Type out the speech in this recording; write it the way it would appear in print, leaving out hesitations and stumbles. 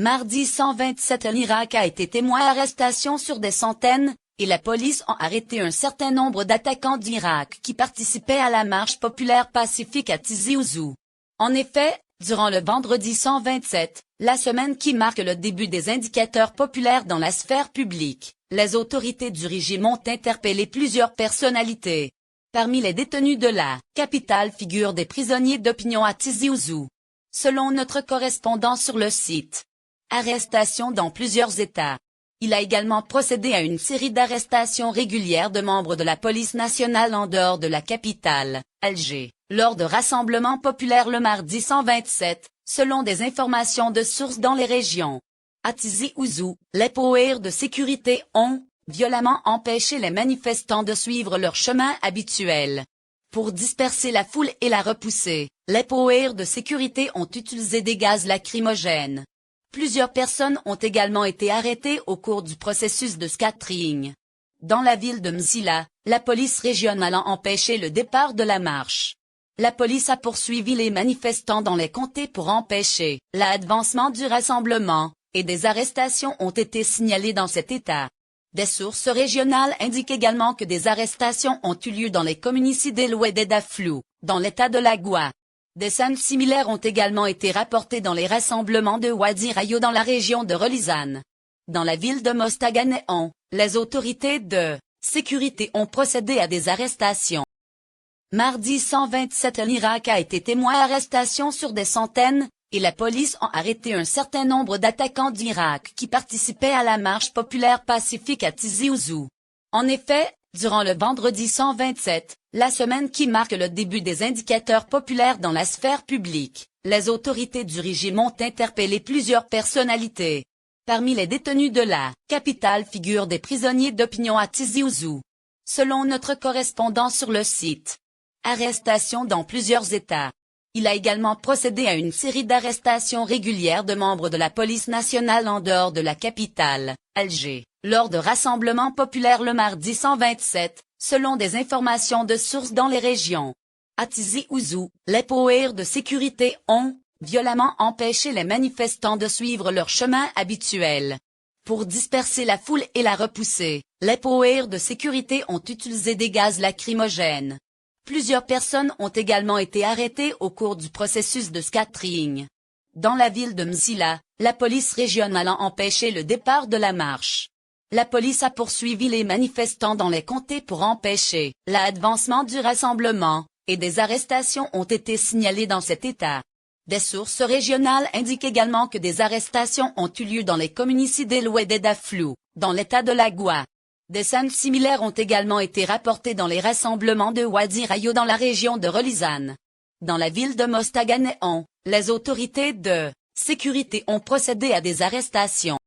Mardi 127 l'Irak a été témoin d'arrestations sur des centaines, et la police a arrêté un certain nombre d'attaquants d'Irak qui participaient à la marche populaire pacifique à Tizi Ouzou. En effet, durant le vendredi 127, la semaine qui marque le début des indicateurs populaires dans la sphère publique, les autorités du régime ont interpellé plusieurs personnalités. Parmi les détenus de la capitale figurent des prisonniers d'opinion à Tizi Ouzou. Selon notre correspondant sur le site, arrestation dans plusieurs États. Il a également procédé à une série d'arrestations régulières de membres de la police nationale en dehors de la capitale, Alger, lors de rassemblements populaires le mardi 127, selon des informations de sources dans les régions. À Tizi Ouzou, les powers de sécurité ont violemment empêché les manifestants de suivre leur chemin habituel. Pour disperser la foule et la repousser, les powers de sécurité ont utilisé des gaz lacrymogènes. Plusieurs personnes ont également été arrêtées au cours du processus de scattering. Dans la ville de Mzila, la police régionale a empêché le départ de la marche. La police a poursuivi les manifestants dans les comtés pour empêcher l'avancement du rassemblement, et des arrestations ont été signalées dans cet état. Des sources régionales indiquent également que des arrestations ont eu lieu dans les communautés d'El-Oued et d'Aflou, dans l'état de la Goua. Des scènes similaires ont également été rapportées dans les rassemblements de Wadi Rayo dans la région de Relizane. Dans la ville de Mostaganéon, les autorités de sécurité ont procédé à des arrestations. Mardi 127 l'Irak a été témoin d'arrestations sur des centaines, et la police a arrêté un certain nombre d'attaquants d'Irak qui participaient à la marche populaire pacifique à Tizi Ouzou. En effet, durant le vendredi 127, la semaine qui marque le début des indicateurs populaires dans la sphère publique, les autorités du régime ont interpellé plusieurs personnalités. Parmi les détenus de la capitale figurent des prisonniers d'opinion à Tizi Ouzou. Selon notre correspondant sur le site, arrestation dans plusieurs États. Il a également procédé à une série d'arrestations régulières de membres de la police nationale en dehors de la capitale, Alger, lors de rassemblements populaires le mardi 127, selon des informations de sources dans les régions. À Tizi Ouzou, les powers de sécurité ont violemment empêché les manifestants de suivre leur chemin habituel. Pour disperser la foule et la repousser, les powers de sécurité ont utilisé des gaz lacrymogènes. Plusieurs personnes ont également été arrêtées au cours du processus de scattering. Dans la ville de Mzila, la police régionale a empêché le départ de la marche. La police a poursuivi les manifestants dans les comtés pour empêcher l'avancement du rassemblement, et des arrestations ont été signalées dans cet état. Des sources régionales indiquent également que des arrestations ont eu lieu dans les communautés d'El-Oued et d'Aflou, dans l'état de la Goua. Des scènes similaires ont également été rapportées dans les rassemblements de Wadi Rayo dans la région de Relizane. Dans la ville de Mostaganéon, les autorités de sécurité ont procédé à des arrestations.